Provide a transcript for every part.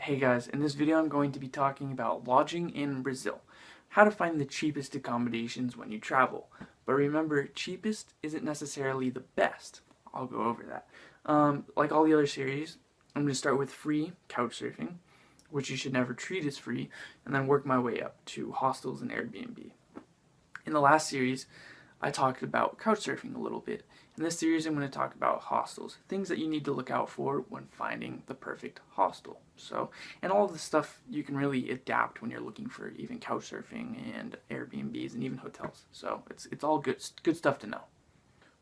Hey guys, in this video I'm going to be talking about lodging in Brazil. How to find the cheapest accommodations when you travel. But remember, cheapest isn't necessarily the best. I'll go over that. Like all the other series, I'm going to start with free couchsurfing, which you should never treat as free, and then work my way up to hostels and Airbnb. In the last series, I talked about couchsurfing a little bit. In this series, I'm going to talk about hostels, things that you need to look out for when finding the perfect hostel. And all of this stuff you can really adapt when you're looking for even couchsurfing and Airbnbs and even hotels. So it's all good stuff to know.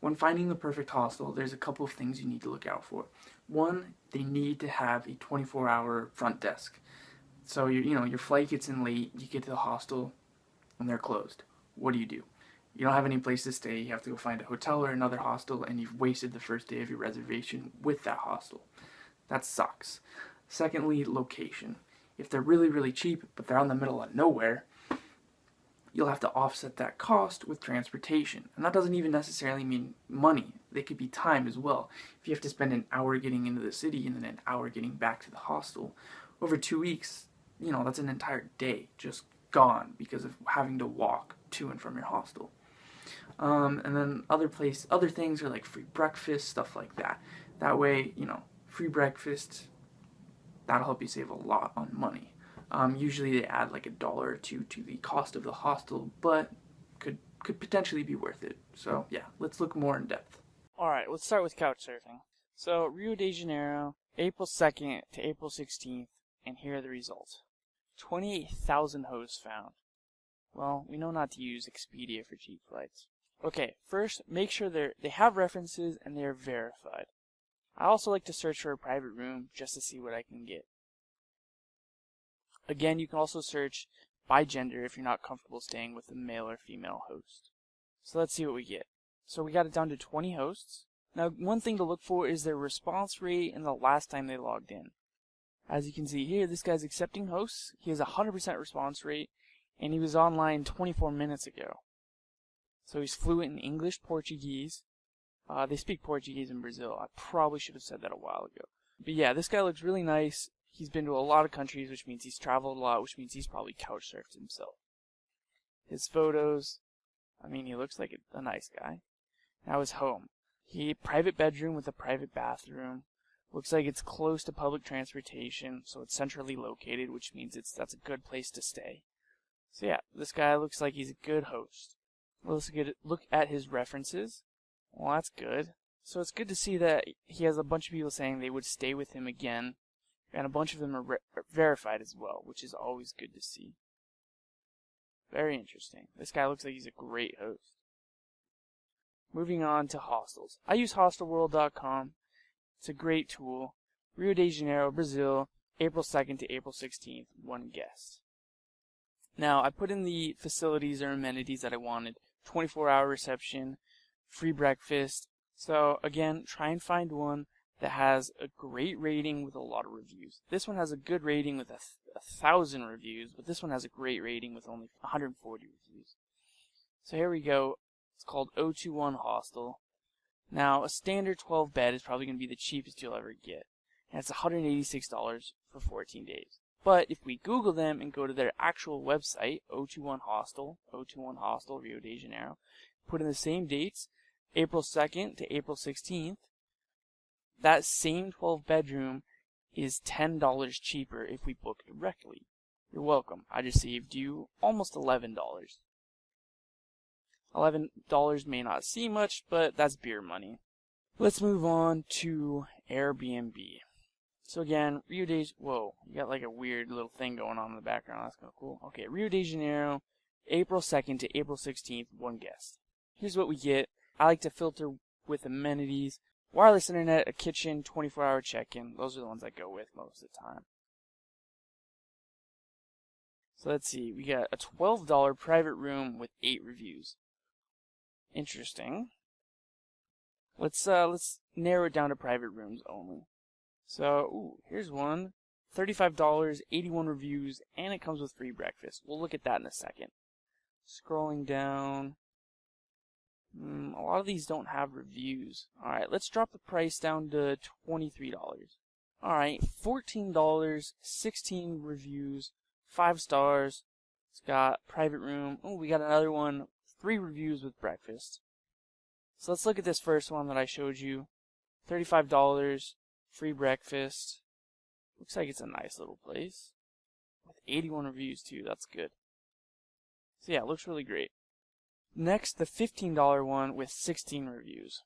When finding the perfect hostel, there's a couple of things you need to look out for. One, they need to have a 24-hour front desk. So your flight gets in late, you get to the hostel, and they're closed. What do? You don't have any place to stay, you have to go find a hotel or another hostel, and you've wasted the first day of your reservation with that hostel. That sucks. Secondly, location. If they're really, really cheap, but they're out in the middle of nowhere, you'll have to offset that cost with transportation. And that doesn't even necessarily mean money. They could be time as well. If you have to spend an hour getting into the city and then an hour getting back to the hostel, over 2 weeks, that's an entire day just gone because of having to walk to and from your hostel. And then other things are like free breakfast, stuff like that. That way, free breakfast, that'll help you save a lot on money. Usually they add like $1 or $2 to the cost of the hostel, but could potentially be worth it. So yeah, let's look more in depth. Alright, let's start with couchsurfing. So, Rio de Janeiro, April 2nd to April 16th, and here are the results. 28,000 hosts found. Well, we know not to use Expedia for cheap flights. Okay, first, make sure they have references and they're verified. I also like to search for a private room just to see what I can get. Again, you can also search by gender if you're not comfortable staying with a male or female host. So let's see what we get. So we got it down to 20 hosts. Now, one thing to look for is their response rate and the last time they logged in. As you can see here, this guy's accepting hosts. He has a 100% response rate, and he was online 24 minutes ago. So he's fluent in English, Portuguese. They speak Portuguese in Brazil. I probably should have said that a while ago. But yeah, this guy looks really nice. He's been to a lot of countries, which means he's traveled a lot, which means he's probably couch surfed himself. His photos, he looks like a nice guy. Now his home. Private bedroom with a private bathroom. Looks like it's close to public transportation, so it's centrally located, which means that's a good place to stay. So yeah, this guy looks like he's a good host. Let's look at his references. Well, that's good. So it's good to see that he has a bunch of people saying they would stay with him again, and a bunch of them are verified as well, which is always good to see. Very interesting. This guy looks like he's a great host. Moving on to hostels. I use hostelworld.com. It's a great tool. Rio de Janeiro, Brazil, April 2nd to April 16th, one guest. Now, I put in the facilities or amenities that I wanted. 24-hour reception, free breakfast. So, again, try and find one that has a great rating with a lot of reviews. This one has a good rating with 1,000 reviews, but this one has a great rating with only 140 reviews. So here we go. It's called 021 Hostel. Now, a standard 12 bed is probably going to be the cheapest you'll ever get. And it's $186 for 14 days. But if we Google them and go to their actual website, 021 Hostel, Rio de Janeiro, put in the same dates, April 2nd to April 16th, that same 12 bedroom is $10 cheaper if we book directly. You're welcome. I just saved you almost $11. $11 may not seem much, but that's beer money. Let's move on to Airbnb. So again, whoa, you got like a weird little thing going on in the background. That's kind of cool. Okay, Rio de Janeiro, April 2nd to April 16th, one guest. Here's what we get. I like to filter with amenities. Wireless internet, a kitchen, 24-hour check-in. Those are the ones I go with most of the time. So let's see. We got a $12 private room with 8 reviews. Interesting. Let's narrow it down to private rooms only. So, here's one. $35, 81 reviews, and it comes with free breakfast. We'll look at that in a second. Scrolling down. A lot of these don't have reviews. Alright, let's drop the price down to $23. Alright, $14, 16 reviews, 5 stars. It's got private room. Oh, we got another one, 3 reviews with breakfast. So let's look at this first one that I showed you. $35, free breakfast. Looks like it's a nice little place. With 81 reviews too, that's good. So yeah, it looks really great. Next, the $15 one with 16 reviews.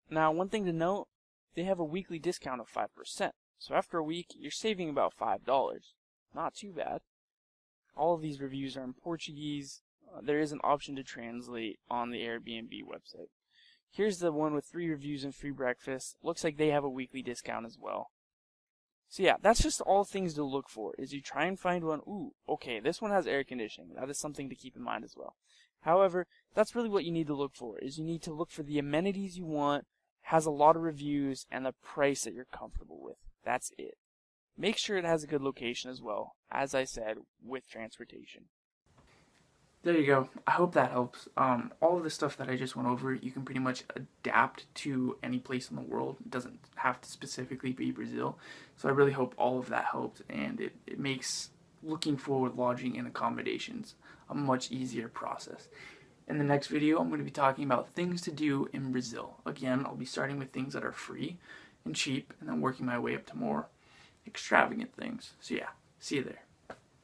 Now, one thing to note, they have a weekly discount of 5%. So after a week, you're saving about $5. Not too bad. All of these reviews are in Portuguese. There is an option to translate on the Airbnb website. Here's the one with 3 reviews and free breakfast. Looks like they have a weekly discount as well. So yeah, that's just all things to look for, is you try and find one, ooh, okay, this one has air conditioning. That is something to keep in mind as well. However, that's really what you need to look for, is you need to look for the amenities you want, has a lot of reviews, and the price that you're comfortable with. That's it. Make sure it has a good location as well, as I said, with transportation. There you go. I hope that helps. All of the stuff that I just went over, you can pretty much adapt to any place in the world. It doesn't have to specifically be Brazil. So I really hope all of that helped, and it makes looking for lodging and accommodations a much easier process. In the next video, I'm going to be talking about things to do in Brazil. Again, I'll be starting with things that are free and cheap, and then working my way up to more extravagant things. So yeah, see you there.